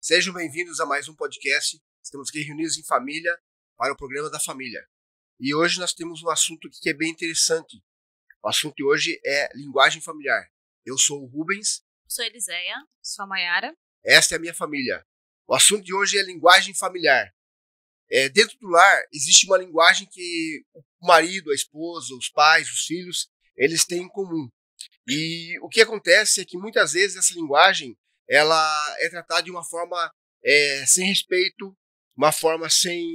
Sejam bem-vindos a mais um podcast. Estamos aqui reunidos em família para o programa da família. E hoje nós temos um assunto que é bem interessante. O assunto de hoje é linguagem familiar. Eu sou o Rubens. Sou a Eliséia. Sou a Maiara. Esta é a minha família. O assunto de hoje é linguagem familiar. Dentro do lar existe uma linguagem que o marido, a esposa, os pais, os filhos, eles têm em comum. E o que acontece é que muitas vezes essa linguagem ela é tratada de uma forma sem respeito, uma forma sem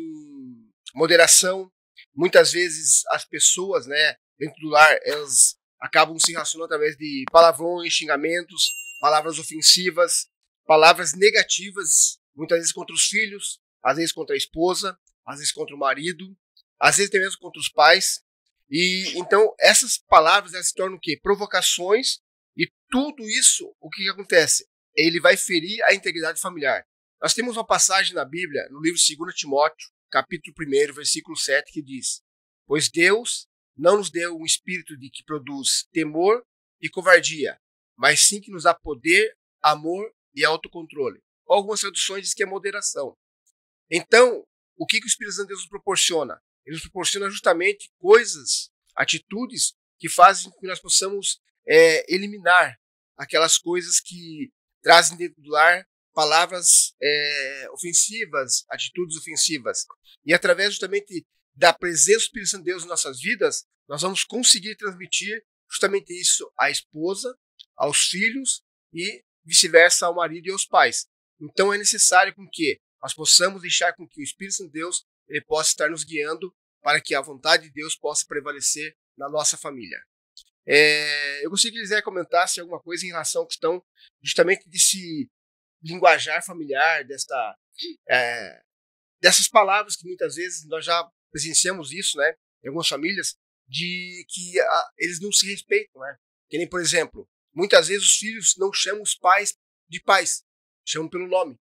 moderação. Muitas vezes as pessoas, né, dentro do lar, elas acabam se relacionando através de palavrões, xingamentos, palavras ofensivas, palavras negativas, muitas vezes contra os filhos, às vezes contra a esposa, às vezes contra o marido, às vezes até mesmo contra os pais. E então essas palavras elas se tornam o quê? Provocações, e tudo isso, o que acontece? Ele vai ferir a integridade familiar. Nós temos uma passagem na Bíblia, no livro de 2 Timóteo, capítulo 1, versículo 7, que diz: Pois Deus não nos deu um espírito de que produz temor e covardia, mas sim que nos dá poder, amor e autocontrole. Algumas traduções dizem que é moderação. Então, o que o Espírito Santo de Deus nos proporciona? Ele nos proporciona justamente coisas, atitudes que fazem com que nós possamos eliminar aquelas coisas que trazem dentro do lar palavras ofensivas, atitudes ofensivas. E através justamente da presença do Espírito Santo de Deus em nossas vidas, nós vamos conseguir transmitir justamente isso à esposa, aos filhos e vice-versa ao marido e aos pais. Então é necessário com que nós possamos deixar com que o Espírito Santo de Deus ele possa estar nos guiando para que a vontade de Deus possa prevalecer na nossa família. Eu gostaria que eles comentassem alguma coisa em relação à questão justamente desse linguajar familiar, dessas palavras que muitas vezes nós já presenciamos isso, né, em algumas famílias, de que eles não se respeitam, né? Que nem, por exemplo, muitas vezes os filhos não chamam os pais de pais, chamam pelo nome.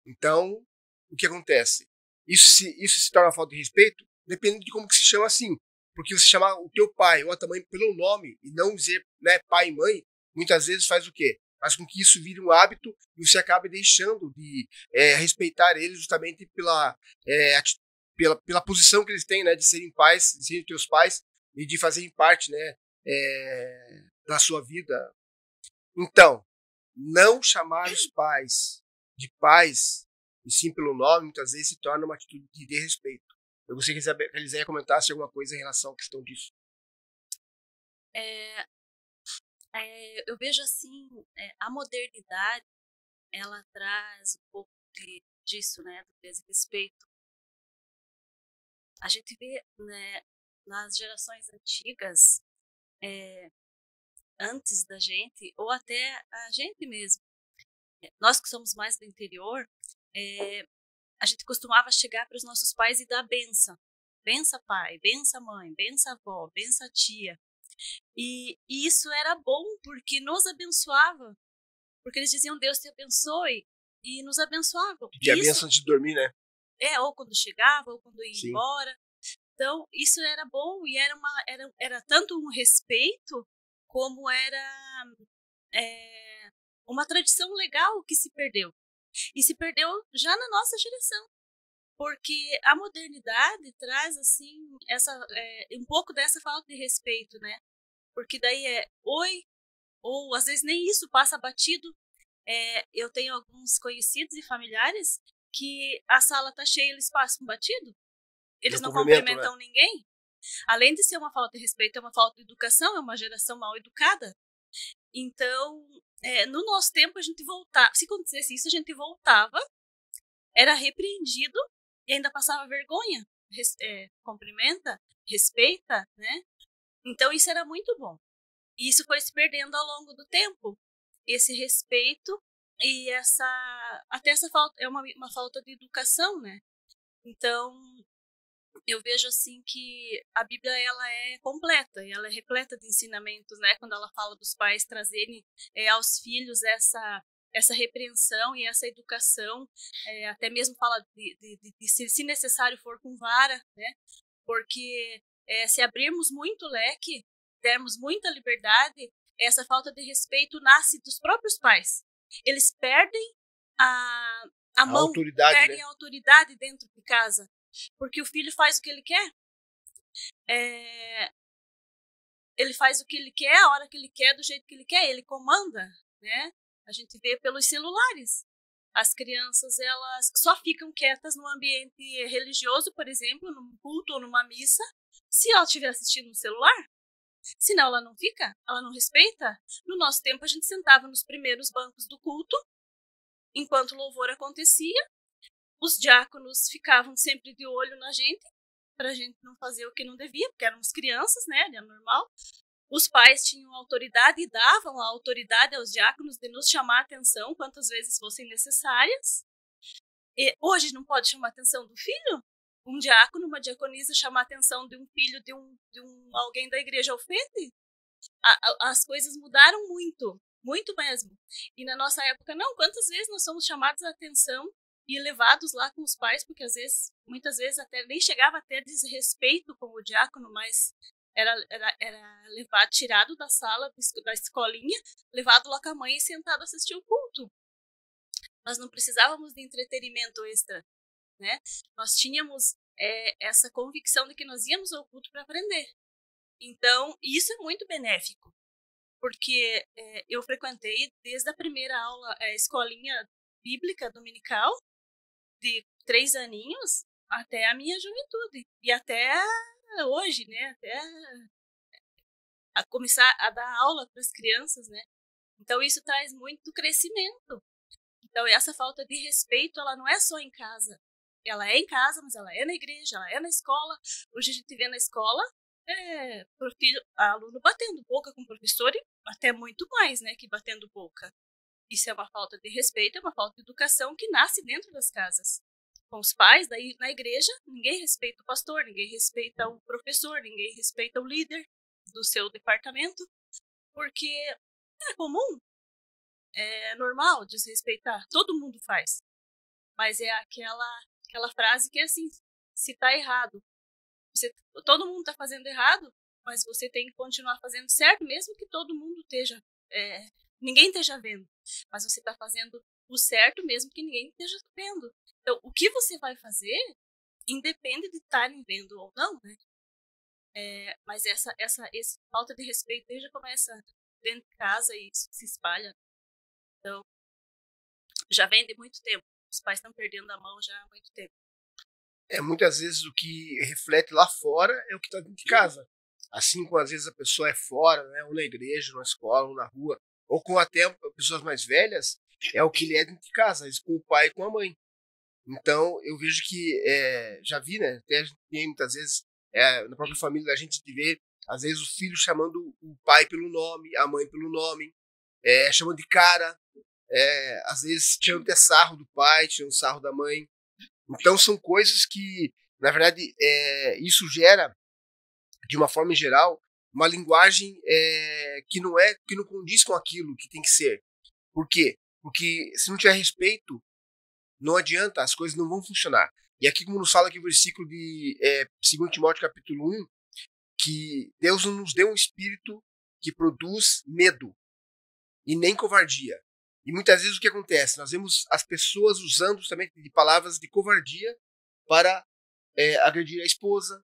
Então, o que acontece? Isso se torna falta de respeito, dependendo de como que se chama assim. Porque você chamar o teu pai ou a tua mãe pelo nome e não dizer, né, pai e mãe, muitas vezes faz o quê? Faz com que isso vire um hábito e você acabe deixando de respeitar eles justamente pela posição que eles têm, né, de serem pais, de serem teus pais e de fazerem parte, né, da sua vida. Então, não chamar os pais de pais e sim pelo nome, muitas vezes se torna uma atitude de desrespeito. Eu gostaria que a Eliséia comentasse alguma coisa em relação à questão disso. Eu vejo assim, a modernidade, ela traz um pouco disso, né, do desrespeito. A gente vê, né, nas gerações antigas, antes da gente, ou até a gente mesmo, nós que somos mais do interior, a gente costumava chegar para os nossos pais e dar benção. Bença pai, bença mãe, bença avó, bença tia. E isso era bom porque nos abençoava. Porque eles diziam, Deus te abençoe, e nos abençoavam. De a benção de dormir, né? Ou quando chegava, ou quando ia Sim. embora. Então, isso era bom e era tanto um respeito como era uma tradição legal que se perdeu. E se perdeu já na nossa geração. Porque a modernidade traz, assim, um pouco dessa falta de respeito, né? Porque daí oi, ou às vezes nem isso, passa batido. Eu tenho alguns conhecidos e familiares que a sala tá cheia, eles passam batido. Eles não cumprimentam, né, ninguém. Além de ser uma falta de respeito, é uma falta de educação, é uma geração mal educada. Então, no nosso tempo, a gente voltava. Se acontecesse isso, a gente voltava, era repreendido e ainda passava vergonha. Cumprimenta, respeita, né? Então, isso era muito bom. E isso foi se perdendo ao longo do tempo. Esse respeito e até essa falta, é uma falta de educação, né? Então, eu vejo assim que a Bíblia ela é completa, ela é repleta de ensinamentos, né? Quando ela fala dos pais trazerem aos filhos essa repreensão e essa educação, até mesmo fala de se necessário for com vara, né? Porque se abrirmos muito o leque, dermos muita liberdade, essa falta de respeito nasce dos próprios pais. Eles perdem a mão, autoridade, perdem, né? a autoridade dentro de casa, porque o filho faz o que ele quer. Ele faz o que ele quer, a hora que ele quer, do jeito que ele quer, ele comanda, né? A gente vê pelos celulares. As crianças, elas só ficam quietas no ambiente religioso, por exemplo, num culto ou numa missa, se ela estiver assistindo no celular. Senão ela não fica, ela não respeita. No nosso tempo, a gente sentava nos primeiros bancos do culto, enquanto o louvor acontecia. Os diáconos ficavam sempre de olho na gente, pra gente não fazer o que não devia, porque éramos crianças, né? Era normal. Os pais tinham autoridade e davam a autoridade aos diáconos de nos chamar a atenção quantas vezes fossem necessárias. E hoje não pode chamar a atenção do filho? Um diácono, uma diaconisa chamar a atenção de um filho de alguém da igreja ofende? As coisas mudaram muito, muito mesmo. E na nossa época, não. Quantas vezes nós somos chamados a atenção e levados lá com os pais, porque às vezes, muitas vezes até nem chegava a ter desrespeito com o diácono, mas era levado, tirado da sala, da escolinha, levado lá com a mãe e sentado a assistir o culto. Nós não precisávamos de entretenimento extra, né? Nós tínhamos essa convicção de que nós íamos ao culto para aprender. Então, isso é muito benéfico, porque eu frequentei desde a primeira aula, a escolinha bíblica dominical, de 3 aninhos, até a minha juventude. E até hoje, né? Até a começar a dar aula para as crianças, né? Então, isso traz muito crescimento. Então, essa falta de respeito, ela não é só em casa. Ela é em casa, mas ela é na igreja, ela é na escola. Hoje a gente vê na escola aluno batendo boca com o professor e até muito mais, né, que batendo boca. Isso é uma falta de respeito, é uma falta de educação que nasce dentro das casas. Com os pais, daí na igreja, ninguém respeita o pastor, ninguém respeita o professor, ninguém respeita o líder do seu departamento, porque é comum, é normal desrespeitar, todo mundo faz. Mas é aquela frase que é assim, se tá errado, todo mundo tá fazendo errado, mas você tem que continuar fazendo certo, mesmo que todo mundo esteja, ninguém esteja vendo, mas você tá fazendo o certo mesmo que ninguém esteja vendo. Então, o que você vai fazer independe de estarem vendo ou não, né? Mas essa falta de respeito já começa dentro de casa e isso se espalha. Então, já vem de muito tempo. Os pais estão perdendo a mão já há muito tempo. Muitas vezes o que reflete lá fora é o que está dentro de casa. Assim como às vezes a pessoa é fora, né, ou na igreja, ou na escola, ou na rua, ou com até pessoas mais velhas, é o que ele é dentro de casa, às vezes com o pai e com a mãe. Então eu vejo que, já vi, né, até a gente tem muitas vezes, na própria família a gente vê, às vezes o filho chamando o pai pelo nome, a mãe pelo nome, chamando de cara, às vezes tirando até sarro do pai, tirando sarro da mãe. Então são coisas que, na verdade, isso gera, de uma forma geral, uma linguagem que não condiz com aquilo que tem que ser. Por quê? Porque se não tiver respeito, não adianta, as coisas não vão funcionar. E aqui, como nos fala aqui o versículo de 2 Timóteo capítulo 1, que Deus não nos deu um espírito que produz medo e nem covardia. E muitas vezes o que acontece? Nós vemos as pessoas usando justamente de palavras de covardia para agredir a esposa,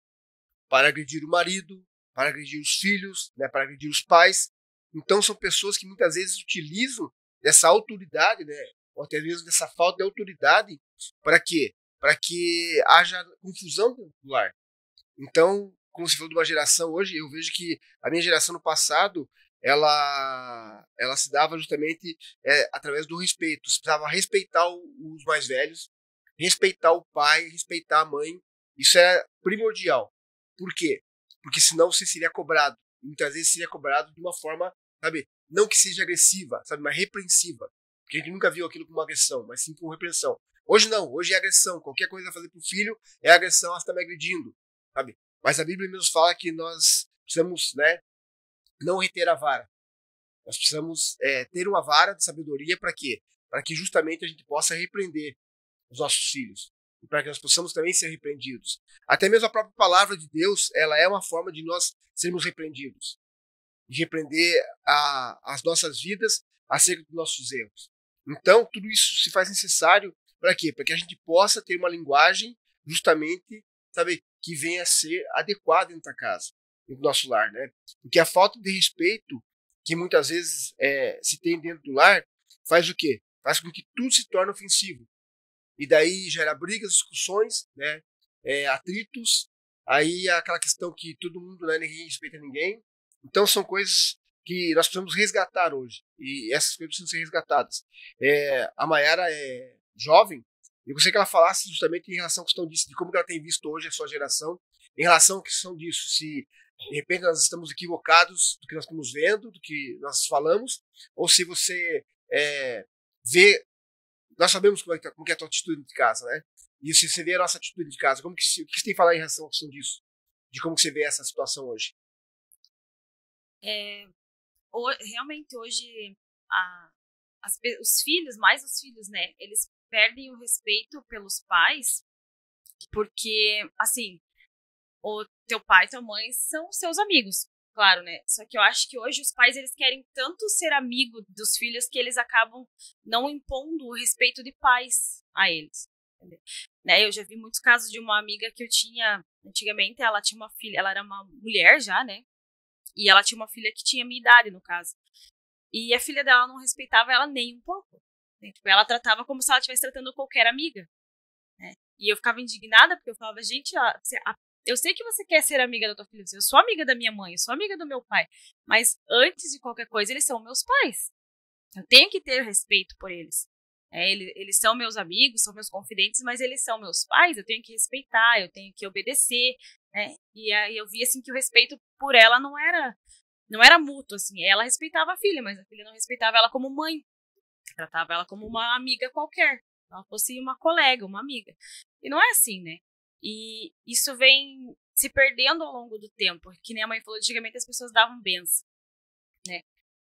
para agredir o marido, para agredir os filhos, né, para agredir os pais. Então são pessoas que muitas vezes utilizam dessa autoridade, né, ou até mesmo dessa falta de autoridade, para quê? Para que haja confusão no lar. Então, como você falou de uma geração hoje, eu vejo que a minha geração no passado, ela se dava justamente através do respeito. Você precisava respeitar os mais velhos, respeitar o pai, respeitar a mãe. Isso é primordial. Por quê? Porque senão você seria cobrado. Muitas vezes seria cobrado de uma forma, sabe, não que seja agressiva, sabe, mas repreensiva. Porque a gente nunca viu aquilo como agressão, mas sim como repreensão. Hoje não, hoje é agressão. Qualquer coisa que vai fazer pro filho é agressão, ela está me agredindo, sabe? Mas a Bíblia mesmo fala que nós precisamos, né, não reter a vara. Nós precisamos ter uma vara de sabedoria para quê? Para que justamente a gente possa repreender os nossos filhos. E para que nós possamos também ser repreendidos. Até mesmo a própria palavra de Deus, ela é uma forma de nós sermos repreendidos. e repreender as nossas vidas acerca dos nossos erros. Então, tudo isso se faz necessário para quê? Para que a gente possa ter uma linguagem justamente, sabe, que venha a ser adequada dentro da casa, dentro do nosso lar, né? Porque a falta de respeito que muitas vezes se tem dentro do lar faz o quê? Faz com que tudo se torne ofensivo. E daí gera brigas, discussões, né? Atritos, aí aquela questão que todo mundo, né, ninguém respeita ninguém. Então são coisas que nós precisamos resgatar hoje, e essas coisas precisam ser resgatadas. A Mayara é jovem, eu gostaria que ela falasse justamente em relação à questão disso, de como ela tem visto hoje a sua geração, em relação à questão disso, se de repente nós estamos equivocados do que nós estamos vendo, do que nós falamos, ou se você vê, nós sabemos como é que é a tua atitude de casa, né? E se você vê a nossa atitude de casa, o que você tem a falar em relação à questão disso? De como que você vê essa situação hoje? Realmente hoje os filhos, mais os filhos, né, eles perdem o respeito pelos pais, porque, assim, o teu pai e tua mãe são seus amigos, claro, né, só que eu acho que hoje os pais, eles querem tanto ser amigo dos filhos que eles acabam não impondo o respeito de pais a eles, entendeu? Né, eu já vi muitos casos de uma amiga que eu tinha, antigamente, ela tinha uma filha, ela era uma mulher já, né, e ela tinha uma filha que tinha minha idade, no caso. E a filha dela não respeitava ela nem um pouco. Né? Tipo, ela tratava como se ela estivesse tratando qualquer amiga. Né? E eu ficava indignada, porque eu falava, gente, eu sei que você quer ser amiga da tua filha, eu sou amiga da minha mãe, eu sou amiga do meu pai, mas antes de qualquer coisa, eles são meus pais. Eu tenho que ter respeito por eles. Eles são meus amigos, são meus confidentes, mas eles são meus pais, eu tenho que respeitar, eu tenho que obedecer. Né? E aí eu vi assim que o respeito por ela não era mútuo, assim. Ela respeitava a filha, mas a filha não respeitava ela como mãe. Tratava ela como uma amiga qualquer. Ela fosse uma colega, uma amiga. E não é assim, né? E isso vem se perdendo ao longo do tempo. Que nem a mãe falou, antigamente as pessoas davam benção, né?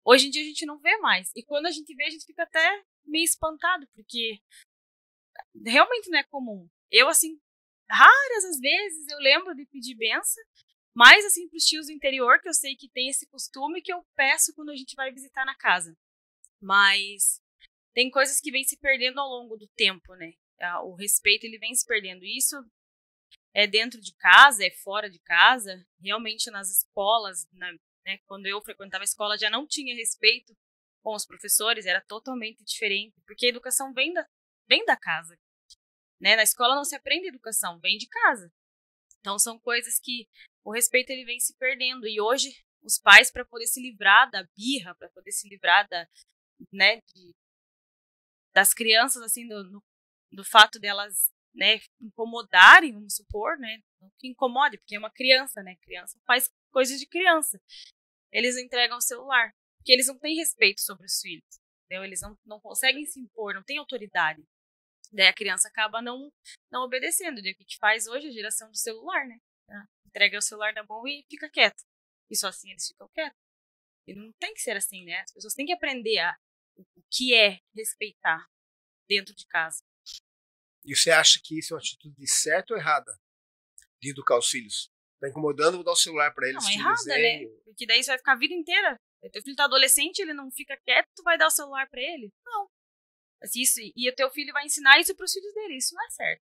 Hoje em dia a gente não vê mais. E quando a gente vê, a gente fica até meio espantado, porque realmente não é comum. Eu, assim, raras as vezes eu lembro de pedir benção, mas assim para os tios do interior, que eu sei que tem esse costume, que eu peço quando a gente vai visitar na casa. Mas tem coisas que vêm se perdendo ao longo do tempo, né? O respeito, ele vem se perdendo. Isso é dentro de casa, é fora de casa. Realmente nas escolas, né, quando eu frequentava a escola, já não tinha respeito com os professores, era totalmente diferente, porque a educação vem da casa. Né? Na escola não se aprende educação, vem de casa. Então são coisas que o respeito, ele vem se perdendo. E hoje os pais, para poder se livrar da birra, para poder se livrar né, das crianças, assim, do fato delas, né, incomodarem, vamos supor, né, não que incomode, porque é uma criança, né, criança faz coisas de criança. Eles entregam o celular, porque eles não têm respeito sobre os filhos, entendeu? Eles não conseguem se impor, não têm autoridade. Daí a criança acaba não obedecendo. E o que faz hoje a geração do celular, né? Entrega o celular na mão e fica quieto. E só assim eles ficam quietos. E não tem que ser assim, né? As pessoas têm que aprender o que é respeitar dentro de casa. E você acha que isso é uma atitude certa ou errada? De educar os filhos? Tá incomodando, vou dar o celular para eles. Não, é errada, né? Porque daí você vai ficar a vida inteira. Teu filho tá adolescente, ele não fica quieto, tu vai dar o celular para ele? Não. Isso, e o teu filho vai ensinar isso para os filhos dele. Isso não é certo.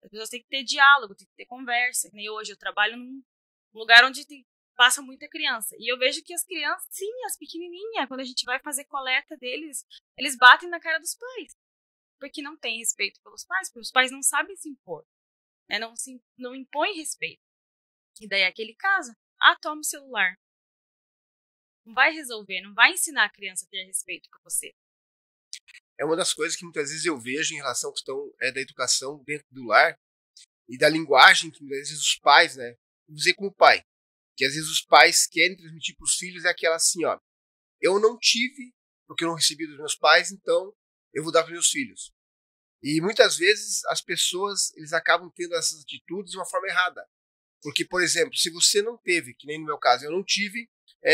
As pessoas têm que ter diálogo, tem que ter conversa. Nem hoje eu trabalho num lugar onde passa muita criança. E eu vejo que as crianças, sim, as pequenininhas, quando a gente vai fazer coleta deles, eles batem na cara dos pais. Porque não tem respeito pelos pais, porque os pais não sabem se impor. Né? Não impõem respeito. E daí é aquele caso. Toma o celular. Não vai resolver, não vai ensinar a criança a ter respeito por você. É uma das coisas que muitas vezes eu vejo em relação à questão da educação dentro do lar e da linguagem que muitas vezes os pais, né? Vou dizer como pai, que às vezes os pais querem transmitir para os filhos é aquela assim, ó, eu não tive porque eu não recebi dos meus pais, então eu vou dar para meus filhos. E muitas vezes as pessoas, eles acabam tendo essas atitudes de uma forma errada. Porque, por exemplo, se você não teve, que nem no meu caso, eu não tive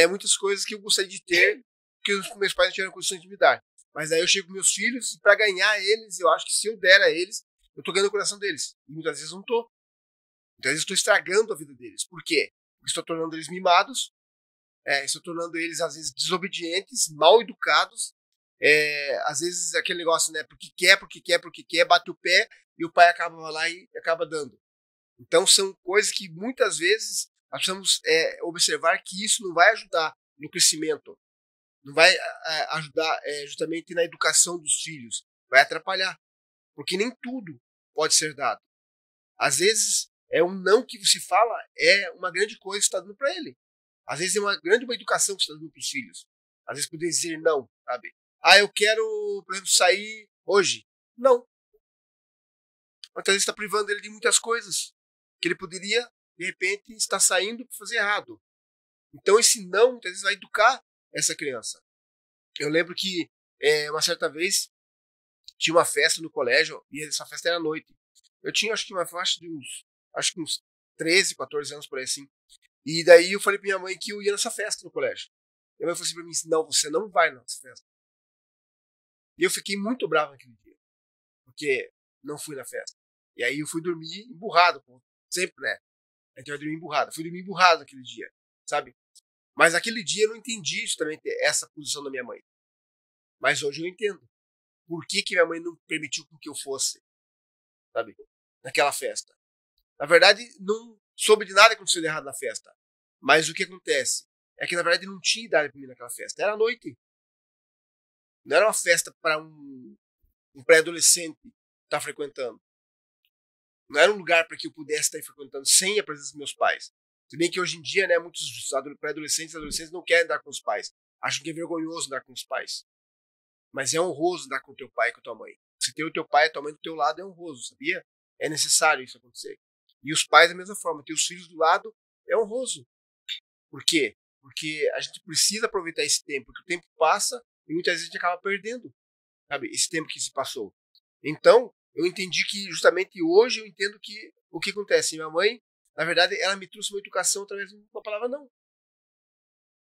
muitas coisas que eu gostaria de ter, que os meus pais não tiveram condições de me dar. Mas aí eu chego com meus filhos e para ganhar eles, eu acho que se eu der a eles, eu tô ganhando o coração deles. E muitas vezes não tô. Muitas vezes eu estou estragando a vida deles. Por quê? Porque estou tornando eles mimados, Estão tornando eles, às vezes, desobedientes, mal educados. Às vezes, aquele negócio, né? Porque quer, bate o pé e o pai acaba lá e acaba dando. Então, são coisas que, muitas vezes, nós precisamos observar que isso não vai ajudar no crescimento. Não vai ajudar justamente na educação dos filhos. Vai atrapalhar. Porque nem tudo pode ser dado. Às vezes, um não que você fala é uma grande coisa que você está dando para ele. Às vezes é uma educação que você está dando para os filhos. Às vezes poder dizer não, sabe? Eu quero, por exemplo, sair hoje. Não. Muitas vezes está privando ele de muitas coisas que ele poderia, de repente, estar saindo para fazer errado. Então esse não, muitas vezes, vai educar essa criança. Eu lembro que uma certa vez tinha uma festa no colégio e essa festa era à noite. Eu tinha, acho que uma faixa de uns 13, 14 anos por aí assim. E daí eu falei pra minha mãe que eu ia nessa festa no colégio. Minha mãe falou assim pra mim, não, você não vai nessa festa. E eu fiquei muito bravo naquele dia, porque não fui na festa. E aí eu fui dormir emburrado, sempre, né? Então eu dormi emburrado. Fui dormir emburrado naquele dia, sabe? Mas naquele dia eu não entendi justamente essa posição da minha mãe. Mas hoje eu entendo. Por que minha mãe não permitiu que eu fosse, sabe? Naquela festa. Na verdade, não soube de nada que aconteceu de errado na festa. Mas o que acontece é que, na verdade, não tinha idade para mim naquela festa. Era à noite. Não era uma festa para um pré-adolescente estar frequentando. Não era um lugar para que eu pudesse estar frequentando sem a presença dos meus pais. Se bem que hoje em dia, né, muitos pré-adolescentes e adolescentes não querem andar com os pais. Acham que é vergonhoso andar com os pais. Mas é honroso andar com o teu pai e com a tua mãe. Se ter o teu pai e a tua mãe do teu lado é honroso, sabia? É necessário isso acontecer. E os pais da mesma forma. Ter os filhos do lado é honroso. Por quê? Porque a gente precisa aproveitar esse tempo. Porque o tempo passa e muitas vezes a gente acaba perdendo, sabe, esse tempo que se passou. Então, eu entendi que justamente hoje eu entendo que o que acontece. Minha mãe, na verdade, ela me trouxe uma educação através de uma palavra não.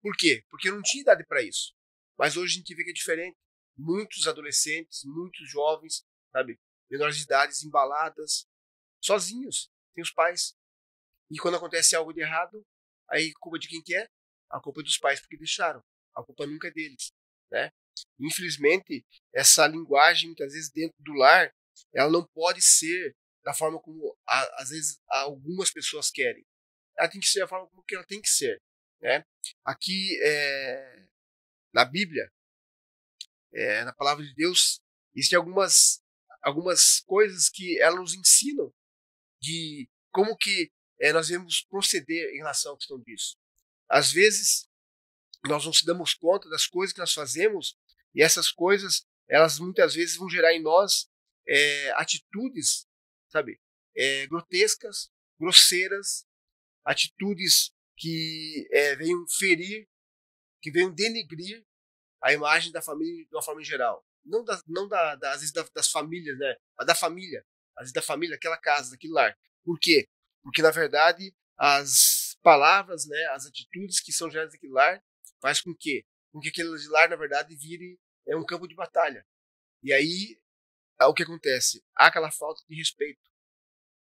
Por quê? Porque eu não tinha idade para isso. Mas hoje a gente vê que é diferente. Muitos adolescentes, muitos jovens, sabe, menores de idades, embaladas, sozinhos, sem os pais. E quando acontece algo de errado, aí a culpa de quem que é? A culpa é dos pais porque deixaram. A culpa nunca é deles, né? Infelizmente, essa linguagem, muitas vezes, dentro do lar, ela não pode ser da forma como, às vezes, algumas pessoas querem. Ela tem que ser da forma como que ela tem que ser, né? Aqui, na Bíblia, na palavra de Deus, existem algumas coisas que ela nos ensinam de como que nós devemos proceder em relação à questão disso. Às vezes, nós não se damos conta das coisas que nós fazemos e essas coisas, elas muitas vezes vão gerar em nós atitudes, sabe, grotescas, grosseiras, atitudes que venham ferir, que venham denegrir a imagem da família de uma forma em geral. Às vezes das famílias, né? Mas da família. Às vezes da família, daquela casa, daquele lar. Por quê? Porque, na verdade, as palavras, né, as atitudes que são geradas naquele lar faz com que aquele lar, na verdade, vire um campo de batalha. E aí, o que acontece? Há aquela falta de respeito.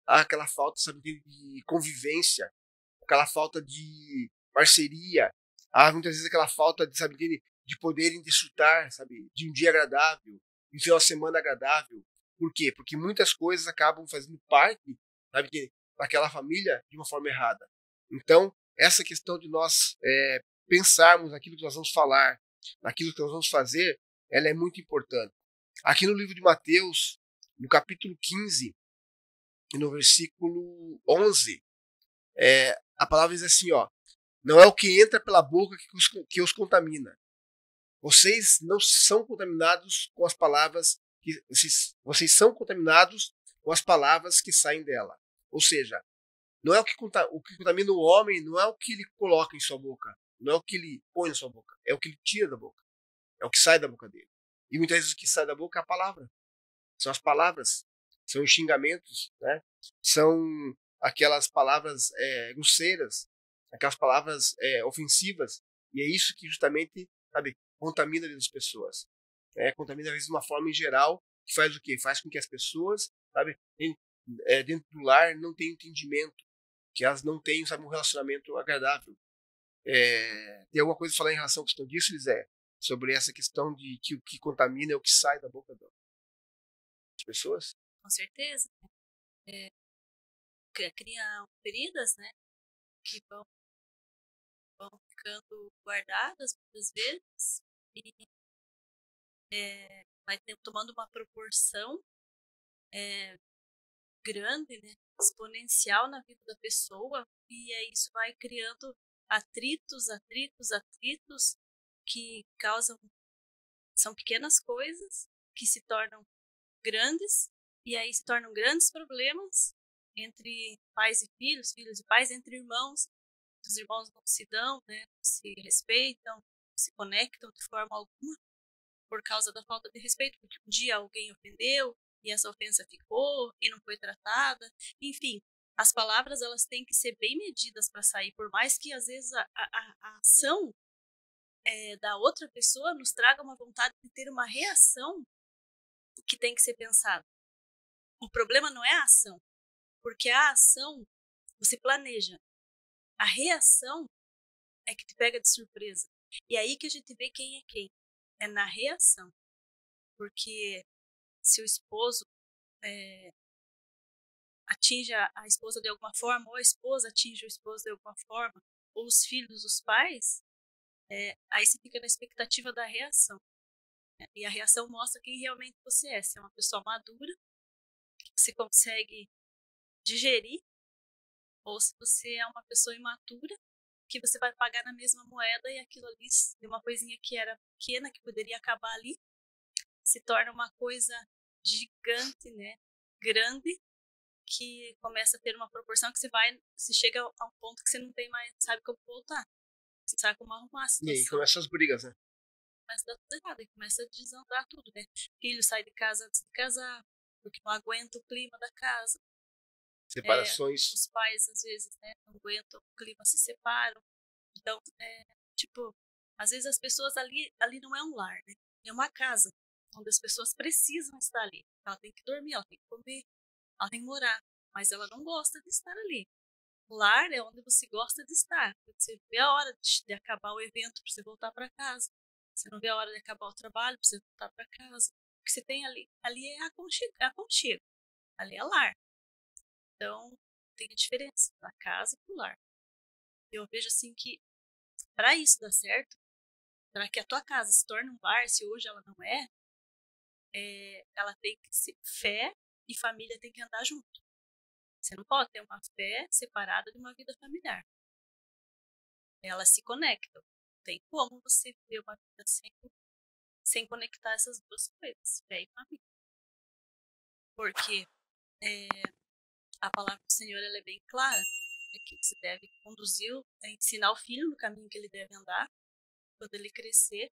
Há aquela falta, sabe, de convivência. Aquela falta de parceria. Há muitas vezes aquela falta de, sabe, de poderem desfrutar, sabe, de um dia agradável, de um final de semana agradável. Por quê? Porque muitas coisas acabam fazendo parte, sabe, daquela família de uma forma errada. Então, essa questão de nós pensarmos naquilo que nós vamos falar, naquilo que nós vamos fazer, ela é muito importante. Aqui no livro de Mateus, no capítulo 15, e no versículo 11, a palavra diz assim, ó, não é o que entra pela boca que os contamina. Vocês não são contaminados com as palavras que vocês são contaminados com as palavras que saem dela. Ou seja, não é o que contamina o homem, não é o que ele coloca em sua boca, não é o que ele põe na sua boca, é o que ele tira da boca, é o que sai da boca dele. E muitas vezes o que sai da boca é a palavra, são as palavras, são os xingamentos, né? São aquelas palavras grosseiras, aquelas palavras ofensivas, e é isso que justamente, sabe, contamina a vida das pessoas. Contamina às vezes de uma forma em geral, que faz o quê? Faz com que as pessoas, sabe, dentro do lar não tenham entendimento, que elas não tenham, sabe, um relacionamento agradável. Tem alguma coisa a falar em relação à questão disso, Lisé? Sobre essa questão de que o que contamina é o que sai da boca das pessoas? Com certeza. É, cria feridas, né? Que vão ficando guardadas muitas vezes e tomando uma proporção grande, né? Exponencial na vida da pessoa, e aí isso vai criando atritos que causam, são pequenas coisas que se tornam grandes, e aí se tornam grandes problemas entre pais e filhos, filhos e pais, entre irmãos. Os irmãos não se dão, né? Não se respeitam, não se conectam de forma alguma por causa da falta de respeito, porque um dia alguém ofendeu e essa ofensa ficou e não foi tratada. Enfim, as palavras elas têm que ser bem medidas para sair, por mais que às vezes a ação da outra pessoa nos traga uma vontade de ter uma reação que tem que ser pensada. O problema não é a ação, porque a ação você planeja. A reação é que te pega de surpresa. E aí que a gente vê quem é quem. É na reação. Porque se o esposo atinge a esposa de alguma forma, ou a esposa atinge o esposo de alguma forma, ou os filhos, os pais, aí você fica na expectativa da reação. E a reação mostra quem realmente você é. Se é uma pessoa madura, que você consegue digerir, ou se você é uma pessoa imatura, que você vai pagar na mesma moeda e aquilo ali, uma coisinha que era pequena, que poderia acabar ali, se torna uma coisa gigante, né? Grande, que começa a ter uma proporção que você chega a um ponto que você não tem mais, sabe como voltar. Você sabe como arrumar a E aí situação. começam as brigas, né? Começa a dar tudo errado, e começa a desandar tudo, né? Filho sai de casa antes de casar, porque não aguenta o clima da casa. Separações. Os pais, às vezes, né, não aguentam o clima, se separam. Então, tipo, às vezes as pessoas ali não é um lar, né? É uma casa, onde as pessoas precisam estar ali. Ela tem que dormir, ela tem que comer, ela tem que morar, mas ela não gosta de estar ali. O lar é onde você gosta de estar. Você vê a hora de acabar o evento para você voltar para casa. Você não vê a hora de acabar o trabalho para você voltar para casa. O que você tem ali é aconchego. Ali é lar. Então, tem a diferença da casa e do lar. Eu vejo assim que para isso dar certo, para que a tua casa se torne um lar, se hoje ela não ela tem que ser fé e família tem que andar junto. Você não pode ter uma fé separada de uma vida familiar. Elas se conectam. Tem como você ter uma vida sem conectar essas duas coisas, fé e família. Porque a palavra do Senhor ela é bem clara, que você deve conduzir, ensinar o filho no caminho que ele deve andar. Quando ele crescer,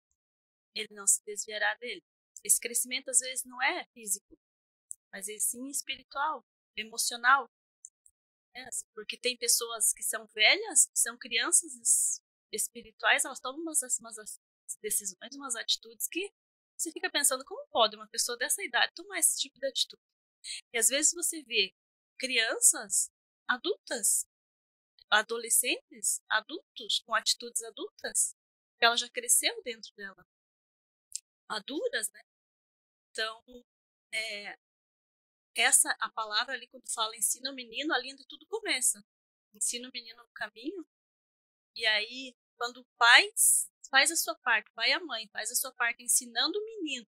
ele não se desviará dele. Esse crescimento às vezes não é físico, mas é sim espiritual, emocional. Porque tem pessoas que são velhas, que são crianças espirituais, elas tomam umas decisões, umas atitudes que você fica pensando como pode uma pessoa dessa idade tomar esse tipo de atitude. E às vezes você vê crianças adultas, adolescentes, adultos com atitudes adultas, que ela já cresceu dentro dela, maduras, né? Então, a palavra ali quando fala ensina o menino, ali onde tudo começa. Ensina o menino no caminho, e aí quando o pai faz a sua parte, o pai e a mãe faz a sua parte ensinando o menino,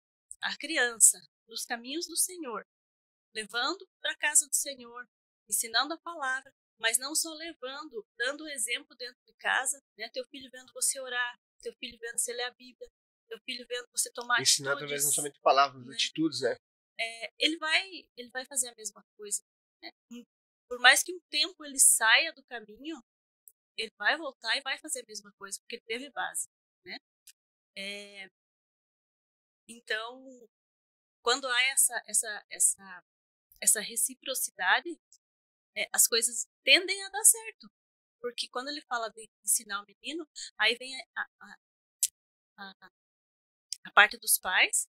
a criança, nos caminhos do Senhor, levando para a casa do Senhor, ensinando a palavra, mas não só levando, dando o exemplo dentro de casa, né? Teu filho vendo você orar, teu filho vendo você ler a Bíblia, teu filho vendo você tomar Ensinar atitudes, através não somente de palavras, né? atitudes, né? Ele vai fazer a mesma coisa, né? Por mais que um tempo ele saia do caminho, ele vai voltar e vai fazer a mesma coisa, porque ele teve base, né? Então, quando há essa reciprocidade, as coisas tendem a dar certo. Porque quando ele fala de ensinar o menino, aí vem a parte dos pais,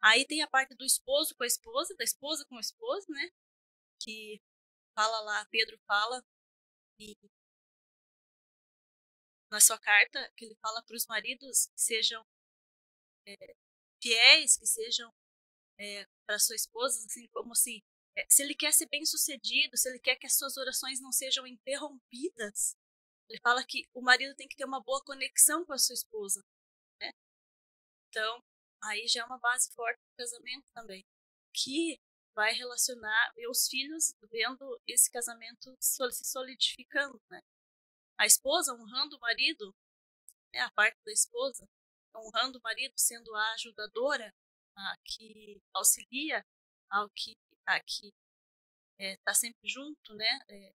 aí tem a parte do esposo com a esposa, da esposa com o esposo, né? Que fala lá, Pedro fala, e na sua carta, que ele fala para os maridos que sejam fiéis, que sejam para sua esposa, assim, como assim, se ele quer ser bem sucedido, se ele quer que as suas orações não sejam interrompidas, ele fala que o marido tem que ter uma boa conexão com a sua esposa, né? Então, aí já é uma base forte do casamento também, que vai relacionar os filhos vendo esse casamento se solidificando, né? A esposa honrando o marido, né, a parte da esposa, honrando o marido, sendo a ajudadora, a que auxilia, a que está sempre junto, né,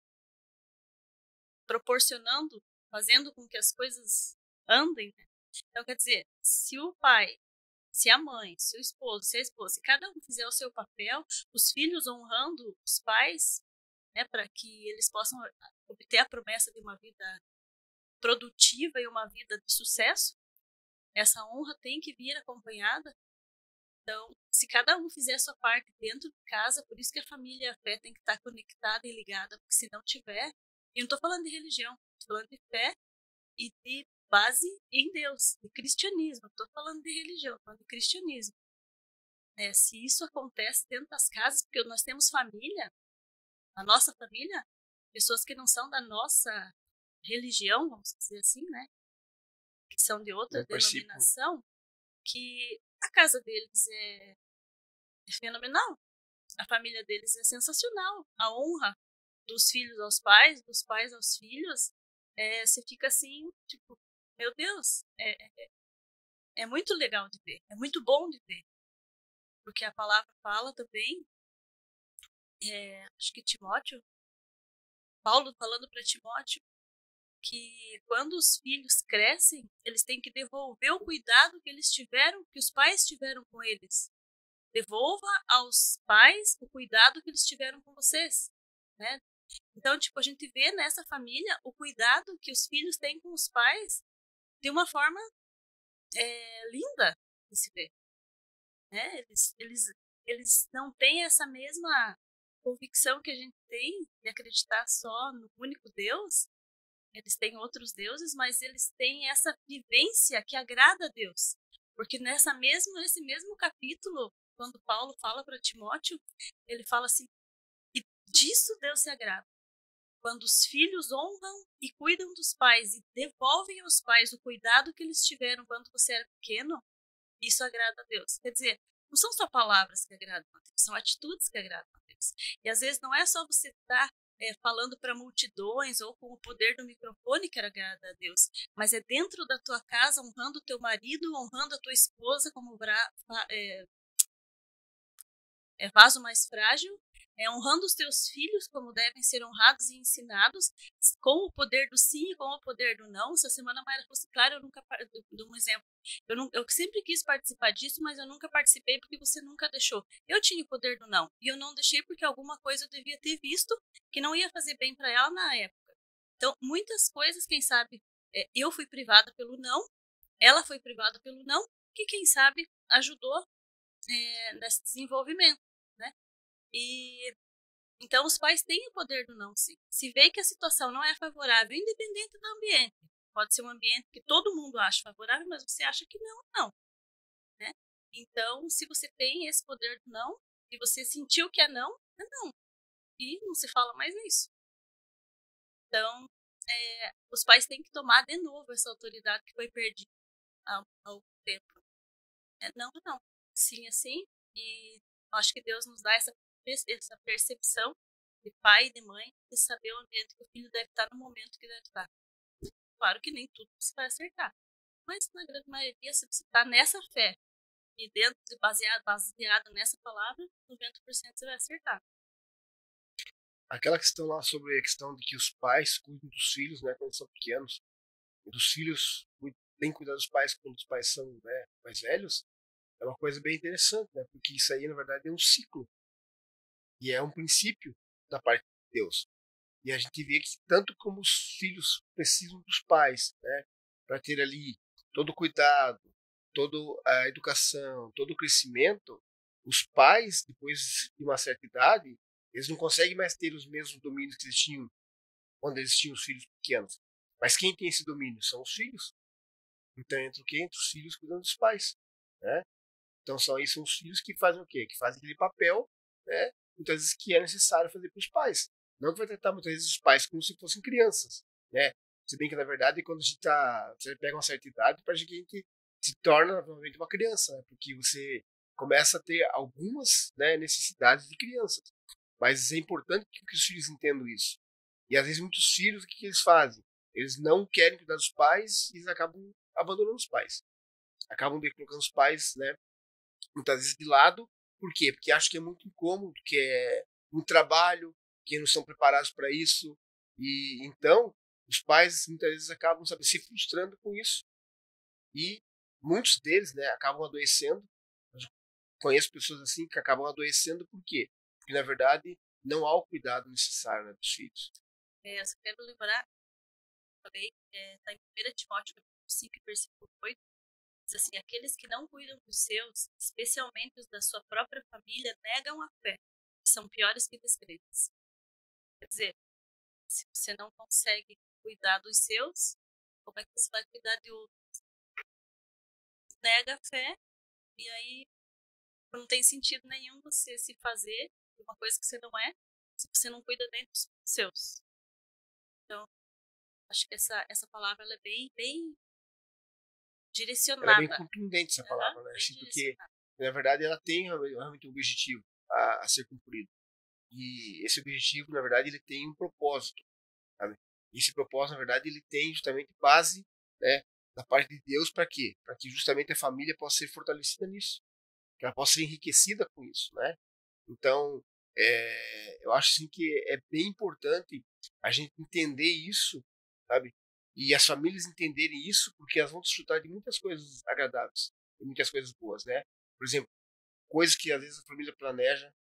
proporcionando, fazendo com que as coisas andem, né? Então, quer dizer, se o pai, se a mãe, se o esposo, se a esposa, se cada um fizer o seu papel, os filhos honrando os pais, né, para que eles possam obter a promessa de uma vida produtiva e uma vida de sucesso, essa honra tem que vir acompanhada. Então, se cada um fizer a sua parte dentro de casa, por isso que a família e a fé tem que estar conectada e ligada, porque se não tiver, e não estou falando de religião, estou falando de fé e de base em Deus, de cristianismo, não estou falando de religião, estou falando de cristianismo. Se isso acontece dentro das casas, porque nós temos família, a nossa família, pessoas que não são da nossa religião, vamos dizer assim, né? Que são de outra denominação, que a casa deles é fenomenal, a família deles é sensacional, a honra dos filhos aos pais, dos pais aos filhos, você fica assim, tipo, meu Deus, é muito legal de ver, é muito bom de ver, porque a palavra fala também, acho que Timóteo, Paulo falando para Timóteo, que quando os filhos crescem, eles têm que devolver o cuidado que eles tiveram, que os pais tiveram com eles. Devolva aos pais o cuidado que eles tiveram com vocês, né? Então, tipo, a gente vê nessa família o cuidado que os filhos têm com os pais de uma forma linda de se ver, né? Eles não têm essa mesma convicção que a gente tem de acreditar só no único Deus. Eles têm outros deuses, mas eles têm essa vivência que agrada a Deus. Porque nesse mesmo capítulo, quando Paulo fala para Timóteo, ele fala assim, e disso Deus se agrada. Quando os filhos honram e cuidam dos pais e devolvem aos pais o cuidado que eles tiveram quando você era pequeno, isso agrada a Deus. Quer dizer, não são só palavras que agradam a Deus, são atitudes que agradam a Deus. E às vezes não é só você estar falando para multidões ou com o poder do microfone que agrada a Deus, mas é dentro da tua casa, honrando o teu marido, honrando a tua esposa como vaso mais frágil, honrando os teus filhos como devem ser honrados e ensinados, com o poder do sim e com o poder do não. Se a semana Mayra fosse clara, eu nunca dou um exemplo. Eu sempre quis participar disso, mas eu nunca participei porque você nunca deixou. Eu tinha o poder do não, e eu não deixei porque alguma coisa eu devia ter visto que não ia fazer bem para ela na época. Então, muitas coisas, quem sabe, eu fui privada pelo não, ela foi privada pelo não, que quem sabe ajudou nesse desenvolvimento, né? E então os pais têm o poder do não, sim. Se vê que a situação não é favorável, independente do ambiente, pode ser um ambiente que todo mundo acha favorável, mas você acha que não, né? Então, se você tem esse poder do não, e você sentiu que é não, e não se fala mais nisso. Então, os pais têm que tomar de novo essa autoridade que foi perdida há algum tempo. Não, sim, assim, e acho que Deus nos dá essa percepção de pai e de mãe, de saber o ambiente que o filho deve estar no momento que deve estar. Claro que nem tudo você vai acertar, mas na grande maioria, se você está nessa fé e dentro de baseado nessa palavra, 90% você vai acertar. Aquela questão lá sobre a questão de que os pais cuidam dos filhos, né, quando são pequenos, e dos filhos bem cuidar dos pais quando os pais são, né, mais velhos, é uma coisa bem interessante, né, porque isso aí, na verdade, é um ciclo. E é um princípio da parte de Deus. E a gente vê que tanto como os filhos precisam dos pais, né, para ter ali todo o cuidado, toda a educação, todo o crescimento, os pais, depois de uma certa idade, eles não conseguem mais ter os mesmos domínios que eles tinham quando eles tinham os filhos pequenos. Mas quem tem esse domínio são os filhos. Então entra o quê? Entre os filhos cuidando dos pais, né? Então são os filhos que fazem o quê? Que fazem aquele papel, né? Muitas vezes que é necessário fazer para os pais. Não que vai tratar muitas vezes os pais como se fossem crianças, né? Se bem que na verdade quando você pega uma certa idade, parece que a gente se torna novamente uma criança, né? Porque você começa a ter algumas, né, necessidades de crianças. Mas é importante que os filhos entendam isso. E às vezes muitos filhos, o que eles fazem? Eles não querem cuidar dos pais e eles acabam abandonando os pais. Acabam colocando os pais, né, muitas vezes de lado. Por quê? Porque acham que é muito incômodo, que é muito trabalho, que não são preparados para isso. E então, os pais muitas vezes acabam, sabe, se frustrando com isso. E muitos deles, né, acabam adoecendo. Eu conheço pessoas assim que acabam adoecendo por quê? Porque na verdade não há o cuidado necessário, né, dos filhos. Eu só quero lembrar, falei, está em 1 Timóteo 5, versículo 8, diz assim: aqueles que não cuidam dos seus, especialmente os da sua própria família, negam a fé, e são piores que descrentes. Quer dizer, se você não consegue cuidar dos seus, como é que você vai cuidar de outros? Nega a fé, e aí não tem sentido nenhum você se fazer uma coisa que você não é, se você não cuida nem dos seus. Então, acho que essa palavra ela é bem direcionada. Ela é bem contundente, essa palavra, né? Assim, porque, na verdade, ela tem realmente um objetivo a ser cumprido. E esse objetivo, na verdade, ele tem um propósito. Sabe? E esse propósito, na verdade, ele tem justamente base, né, da parte de Deus para quê? Para que justamente a família possa ser fortalecida nisso. Que ela possa ser enriquecida com isso, né? Então, eu acho assim que é bem importante a gente entender isso, sabe? E as famílias entenderem isso, porque elas vão desfrutar de muitas coisas agradáveis e muitas coisas boas, né? Por exemplo, coisas que às vezes a família planeja,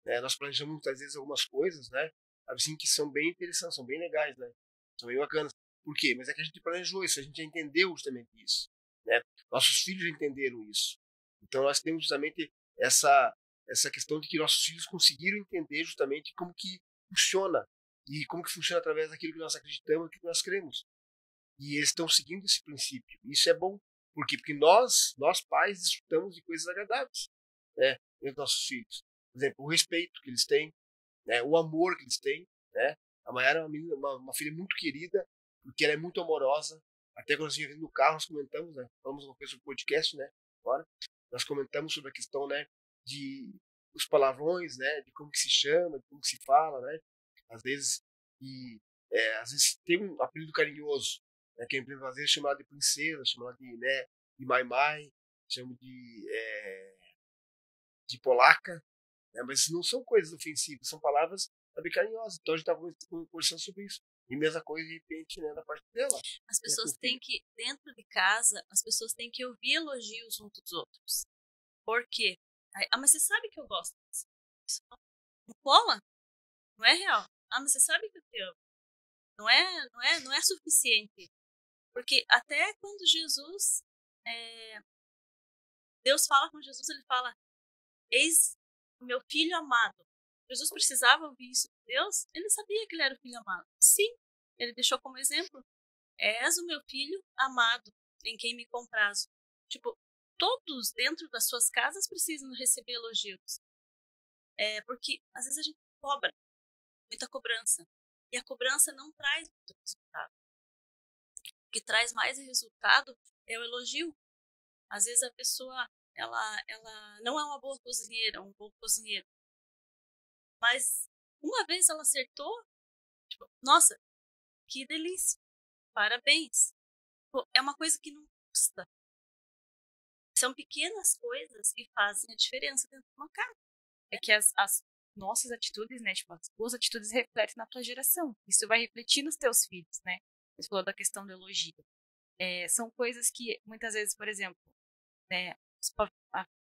né? Nós planejamos muitas vezes algumas coisas, né? Assim que são bem interessantes, são bem legais, né? São bem bacanas. Por quê? Mas é que a gente planejou isso, a gente já entendeu justamente isso, né? Nossos filhos já entenderam isso. Então nós temos justamente essa questão de que nossos filhos conseguiram entender justamente como que funciona e como que funciona através daquilo que nós acreditamos, daquilo que nós cremos. E eles estão seguindo esse princípio. Isso é bom. Por quê? Porque nós pais, desfrutamos de coisas agradáveis, né, entre nossos filhos. Por exemplo, o respeito que eles têm, né, o amor que eles têm. Né? A Mayara é uma, menina, uma filha muito querida, porque ela é muito amorosa. Até quando a gente vindo no carro, nós comentamos, né, falamos uma coisa sobre o podcast, né, agora. Nós comentamos sobre a questão, né, de os palavrões, né, de como que se chama, de como que se fala, né, às vezes às vezes tem um apelido carinhoso, né, que às vezes chama ela de princesa, chama ela de, né, de mai mai, chama de polaca, né, mas não são coisas ofensivas, são palavras, sabe, carinhosas. Então a gente estava conversando sobre isso. E mesma coisa, de repente, né, da parte dela. As pessoas têm que, dentro de casa, as pessoas têm que ouvir elogios uns dos outros. Por quê? Mas você sabe que eu gosto disso. Isso não cola? Não é real. Mas você sabe que eu te amo. Não é suficiente. Porque até quando Deus fala com Jesus, ele fala: eis o meu filho amado. Jesus precisava ouvir isso de Deus? Ele sabia que ele era o filho amado. Sim, ele deixou como exemplo: és o meu filho amado, em quem me comprazo. Tipo, todos dentro das suas casas precisam receber elogios. Porque às vezes a gente cobra, muita cobrança. E a cobrança não traz muito resultado. O que traz mais resultado é o elogio. Às vezes a pessoa ela não é uma boa cozinheira, um bom cozinheiro. Mas uma vez ela acertou, tipo, nossa, que delícia, parabéns. Pô, é uma coisa que não custa. São pequenas coisas que fazem a diferença dentro de uma casa. É que as nossas atitudes, né, tipo, as tuas atitudes refletem na tua geração. Isso vai refletir nos teus filhos, né? Você falou da questão do elogio. São coisas que, muitas vezes, por exemplo, né,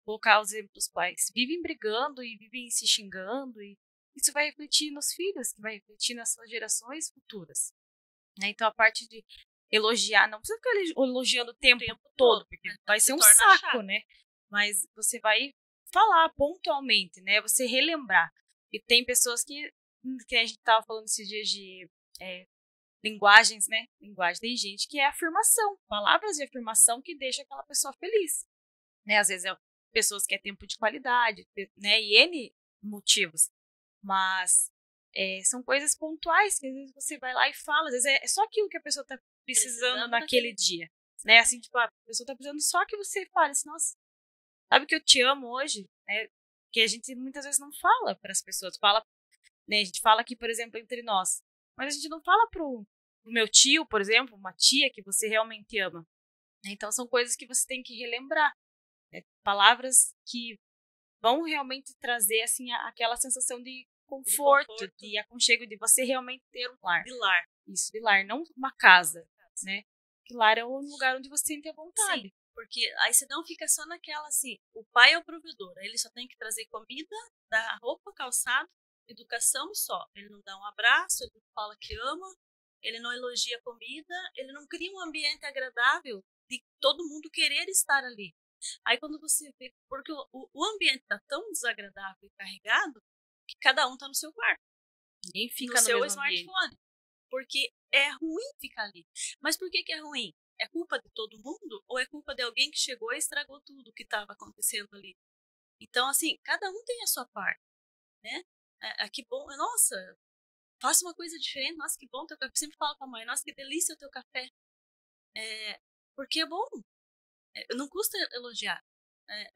colocar os exemplos dos pais, vivem brigando e vivem se xingando, e isso vai refletir nos filhos, que vai refletir nas suas gerações futuras. Né? Então, a parte de elogiar, não precisa ficar elogiando o tempo todo, porque vai ser um saco, né? Mas você vai falar pontualmente, né? Você relembrar. E tem pessoas que a gente estava falando esses dias de linguagens, né? Linguagem, tem gente que é afirmação, palavras de afirmação que deixam aquela pessoa feliz, né? Às vezes é pessoas que é tempo de qualidade, né? E N motivos, mas são coisas pontuais que às vezes você vai lá e fala, às vezes é só aquilo que a pessoa tá precisando naquele dia, né? Assim, tipo, a pessoa tá precisando só que você fale assim, nossa, sabe que eu te amo hoje, né? Que a gente muitas vezes não fala para as pessoas, fala, né? A gente fala aqui, por exemplo, entre nós, mas a gente não fala pro meu tio, por exemplo, uma tia que você realmente ama, né? Então são coisas que você tem que relembrar, né? Palavras que vão realmente trazer assim aquela sensação de conforto, de aconchego, de você realmente ter um lar. De lar. Isso, de lar, não uma casa, né? Que lar é um lugar onde você sente a vontade. Sim, porque aí você não fica só naquela assim, o pai é o provedor, ele só tem que trazer comida, dar roupa, calçado, educação e só. Ele não dá um abraço, ele não fala que ama, ele não elogia a comida, ele não cria um ambiente agradável de todo mundo querer estar ali. Aí quando você vê, porque o ambiente está tão desagradável e carregado, que cada um está no seu quarto. Ninguém fica no no seu mesmo smartphone. ambiente. Porque é ruim ficar ali. Mas por que é ruim? É culpa de todo mundo? Ou é culpa de alguém que chegou e estragou tudo que estava acontecendo ali? Então, assim, cada um tem a sua parte, né? Que bom, nossa, faça uma coisa diferente, nossa, que bom teu café. Eu sempre falo com a mãe, nossa, que delícia o teu café. Porque é bom. Não custa elogiar.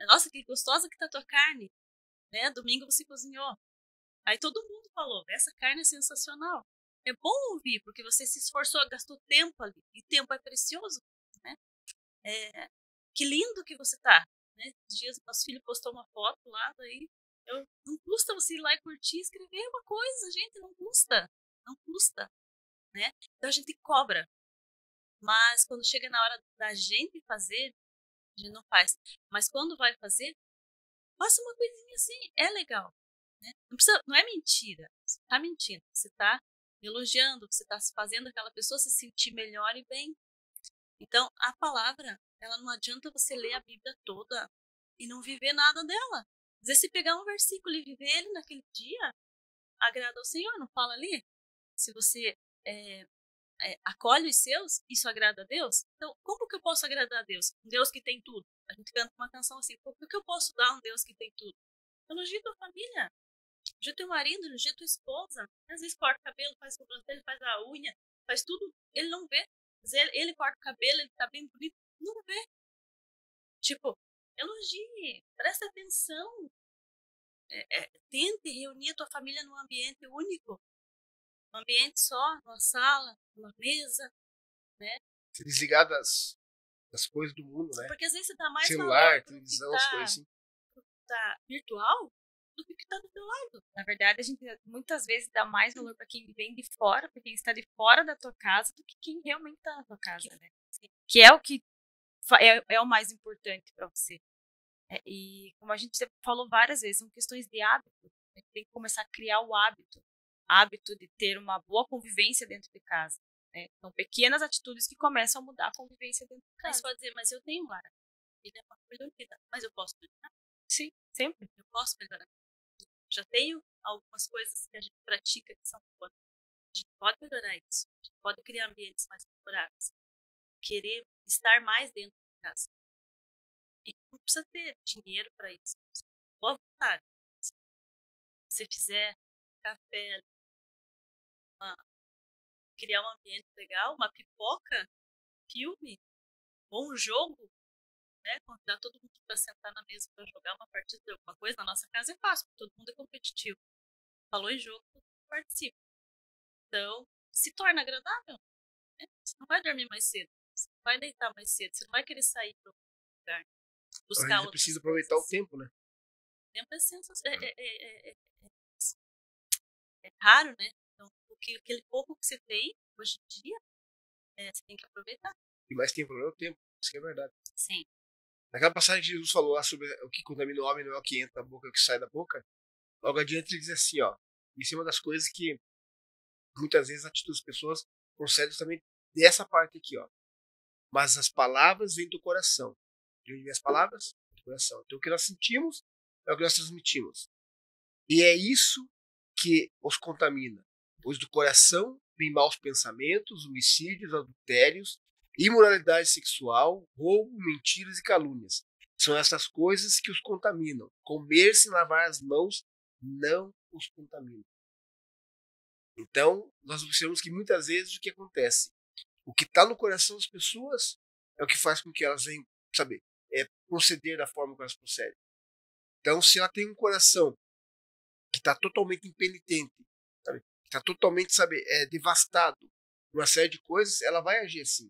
Nossa, que gostosa que tá a tua carne. Né? Domingo você cozinhou. Aí todo mundo falou, essa carne é sensacional. É bom ouvir, porque você se esforçou, gastou tempo ali. E tempo é precioso, né? Que lindo que você tá. Né? Esses dias nosso filho postou uma foto lá, daí não custa você ir lá e curtir, escrever uma coisa, gente, não custa. Não custa, né? Então a gente cobra. Mas quando chega na hora da gente fazer, a gente não faz. Mas quando vai fazer, faça uma coisinha assim, é legal. Né? Não é mentira, você está mentindo, você está elogiando, você está fazendo aquela pessoa se sentir melhor e bem. Então, a palavra, ela não adianta você ler a Bíblia toda e não viver nada dela. Às vezes, se pegar um versículo e viver ele naquele dia, agrada ao Senhor, não fala ali? Se você acolhe os seus, isso agrada a Deus? Então, como que eu posso agradar a Deus? Um Deus que tem tudo. A gente canta uma canção assim, como que eu posso dar a um Deus que tem tudo? Elogie tua família. Elogie teu marido, elogie tua esposa. Às vezes corta o cabelo, faz sobrancelha, faz a unha, faz tudo. Ele não vê. Às vezes ele corta o cabelo, ele tá bem bonito, não vê. Tipo, elogie, presta atenção. Tente reunir a tua família num ambiente único. Um ambiente só, numa sala, numa mesa, né? Se desligar das coisas do mundo, né? Porque às vezes você dá mais celular, televisão, as coisas assim. Tá virtual do que tá do teu lado. Na verdade, a gente muitas vezes dá mais valor para quem vem de fora, para quem está de fora da tua casa, do que quem realmente está na tua casa, né? Que é o que é o mais importante para você. E como a gente falou várias vezes, são questões de hábito. A gente tem que começar a criar o hábito de ter uma boa convivência dentro de casa. Né? São pequenas atitudes que começam a mudar a convivência dentro de casa. Mas pode dizer, mas eu tenho um lar. Ele é uma coisa unida, mas eu posso melhorar? Sim, sempre. Eu posso melhorar. Já tenho algumas coisas que a gente pratica que são boas. A gente pode melhorar isso. A gente pode criar ambientes mais favoráveis. Querer estar mais dentro de casa. E não precisa ter dinheiro para isso. Boa vontade. Se você fizer café, criar um ambiente legal, uma pipoca, filme, ou um jogo, né? Convidar todo mundo para sentar na mesa para jogar uma partida de alguma coisa. Na nossa casa é fácil, todo mundo é competitivo. Falou em jogo, todo mundo participa. Então, se torna agradável. Né? Você não vai dormir mais cedo, você não vai deitar mais cedo, você não vai querer sair para outro lugar, buscar outras precisa aproveitar o tempo, né? O tempo é sensacional. É raro, né? Então, aquele pouco que você tem hoje em dia, você tem que aproveitar. E mais tempo não é o tempo, isso que é verdade. Sim. Naquela passagem que Jesus falou lá sobre o que contamina o homem não é o que entra na boca, é o que sai da boca. Logo adiante ele diz assim, ó, isso é uma das coisas que muitas vezes a atitude das pessoas procede justamente dessa parte aqui, ó. Mas as palavras vêm do coração. De onde vêm as palavras? Do coração. Então o que nós sentimos é o que nós transmitimos. E é isso que os contamina, pois do coração vem maus pensamentos, homicídios, adultérios, imoralidade sexual, roubo, mentiras e calúnias. São essas coisas que os contaminam. Comer sem lavar as mãos não os contamina. Então, nós observamos que muitas vezes o que acontece? O que está no coração das pessoas é o que faz com que elas venham, saber, proceder da forma que elas procedem. Então, se ela tem um coração que está totalmente impenitente, sabe, que está totalmente, devastado por uma série de coisas, ela vai agir assim.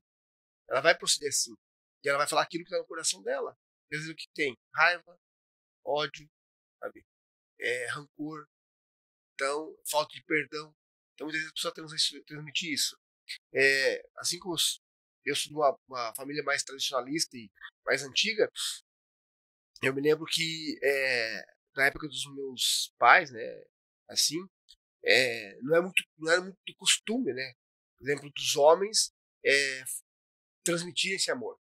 Ela vai proceder assim. E ela vai falar aquilo que está no coração dela. Às vezes o que tem? Raiva, ódio, sabe? Rancor, então, falta de perdão. Então, muitas vezes a pessoa transmitir isso. Assim como eu sou de uma família mais tradicionalista e mais antiga, eu me lembro que na época dos meus pais, né, assim, não era muito do costume, né, por exemplo, dos homens transmitirem esse amor,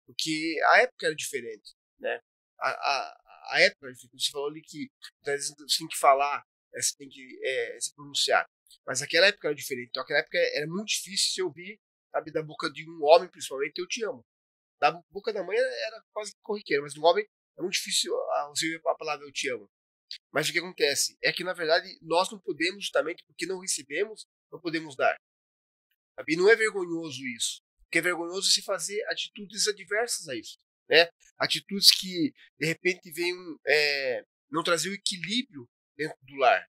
porque a época era diferente, né, a época era diferente. Você falou ali que às vezes você tem que falar, você tem que se pronunciar, mas aquela época era diferente. Então aquela época era muito difícil se ouvir, sabe, da boca de um homem principalmente, eu te amo. Da boca da mãe era quase corriqueiro, mas do homem é muito difícil você ouvir a palavra eu te amo. Mas o que acontece é que, na verdade, nós não podemos, justamente porque não recebemos, não podemos dar. E não é vergonhoso isso. O que é vergonhoso é se fazer atitudes adversas a isso, né? Atitudes que, de repente, venham não trazer o equilíbrio dentro do lar.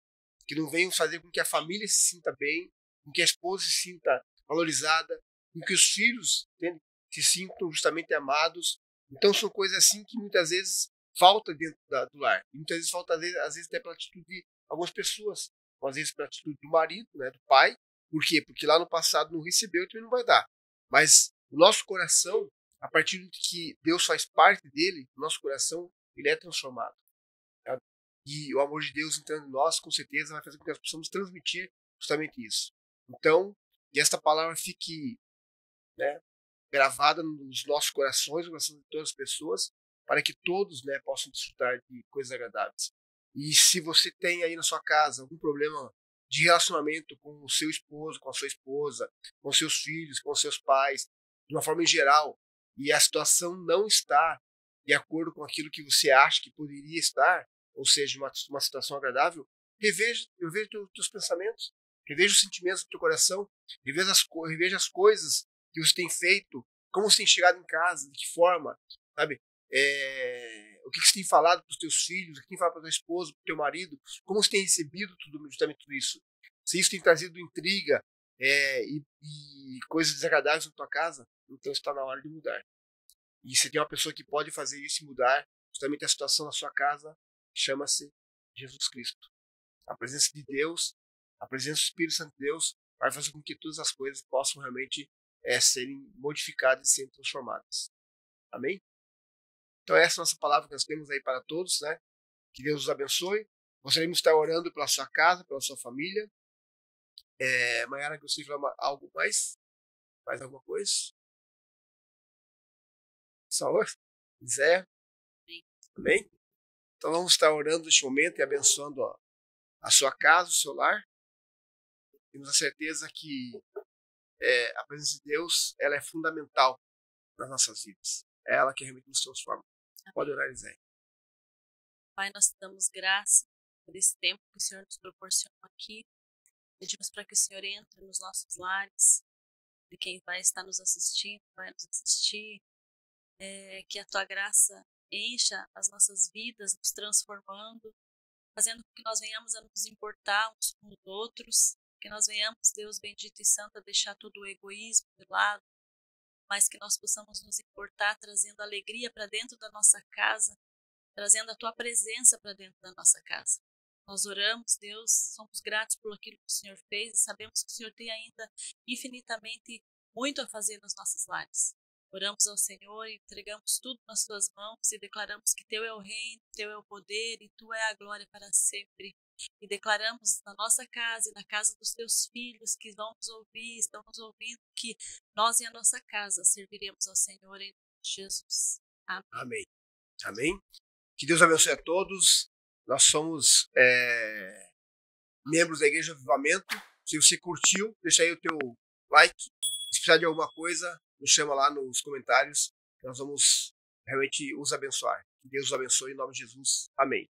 Que não venham fazer com que a família se sinta bem, com que a esposa se sinta valorizada, com que os filhos, entende, se sintam justamente amados. Então são coisas assim que muitas vezes falta dentro do lar. E muitas vezes falta, às vezes até pela atitude de algumas pessoas. Ou às vezes pela atitude do marido, né, do pai. Por quê? Porque lá no passado não recebeu e também não vai dar. Mas o nosso coração, a partir de que Deus faz parte dele, o nosso coração ele é transformado. Tá? E o amor de Deus entrando em nós, com certeza, vai fazer com que nós possamos transmitir justamente isso. Então, que esta palavra fique, né, gravada nos nossos corações, no coração de todas as pessoas, para que todos, né, possam desfrutar de coisas agradáveis. E se você tem aí na sua casa algum problema de relacionamento com o seu esposo, com a sua esposa, com seus filhos, com seus pais, de uma forma em geral, e a situação não está de acordo com aquilo que você acha que poderia estar, ou seja, uma situação agradável, reveja os teus pensamentos, reveja os sentimentos do teu coração, reveja as coisas que você tem feito, como você tem chegado em casa, de que forma, sabe? O que você tem falado para os teus filhos, o que tem falado para a tua esposa, para o teu marido, como você tem recebido justamente tudo isso. Se isso tem trazido intriga e coisas desagradáveis na tua casa, então está na hora de mudar. E se tem uma pessoa que pode fazer isso e mudar justamente a situação na sua casa, chama-se Jesus Cristo. A presença de Deus, a presença do Espírito Santo de Deus vai fazer com que todas as coisas possam realmente serem modificadas e serem transformadas. Amém? Então essa é a nossa palavra que nós temos aí para todos, né? Que Deus os abençoe. Gostaríamos de estar orando pela sua casa, pela sua família. Maiara, gostaria de falar algo mais? Mais alguma coisa? Saúde? Zé? Amém? Então vamos estar orando neste momento e abençoando a sua casa, o seu lar. Temos a certeza que a presença de Deus ela é fundamental nas nossas vidas. É ela que realmente nos transforma. Pode orar, Zé. Pai, nós te damos graça por esse tempo que o Senhor nos proporcionou aqui. Pedimos para que o Senhor entre nos nossos lares, de quem vai estar nos assistindo, vai nos assistir, que a tua graça encha as nossas vidas, nos transformando, fazendo com que nós venhamos a nos importar uns com os outros, que nós venhamos, Deus bendito e santo, a deixar todo o egoísmo de lado, mas que nós possamos nos importar, trazendo alegria para dentro da nossa casa, trazendo a tua presença para dentro da nossa casa. Nós oramos, Deus, somos gratos por aquilo que o Senhor fez e sabemos que o Senhor tem ainda infinitamente muito a fazer nos nossos lares. Oramos ao Senhor e entregamos tudo nas tuas mãos e declaramos que teu é o reino, teu é o poder e tua é a glória para sempre. E declaramos na nossa casa e na casa dos teus filhos que vão nos ouvir, estão nos ouvindo, que nós e a nossa casa serviremos ao Senhor em nome de Jesus. Amém. Amém. Amém. Que Deus abençoe a todos. Nós somos membros da Igreja Avivamento Se você curtiu, deixa aí o teu like. Se precisar de alguma coisa, nos chama lá nos comentários. Nós vamos realmente os abençoar. Que Deus os abençoe em nome de Jesus. Amém.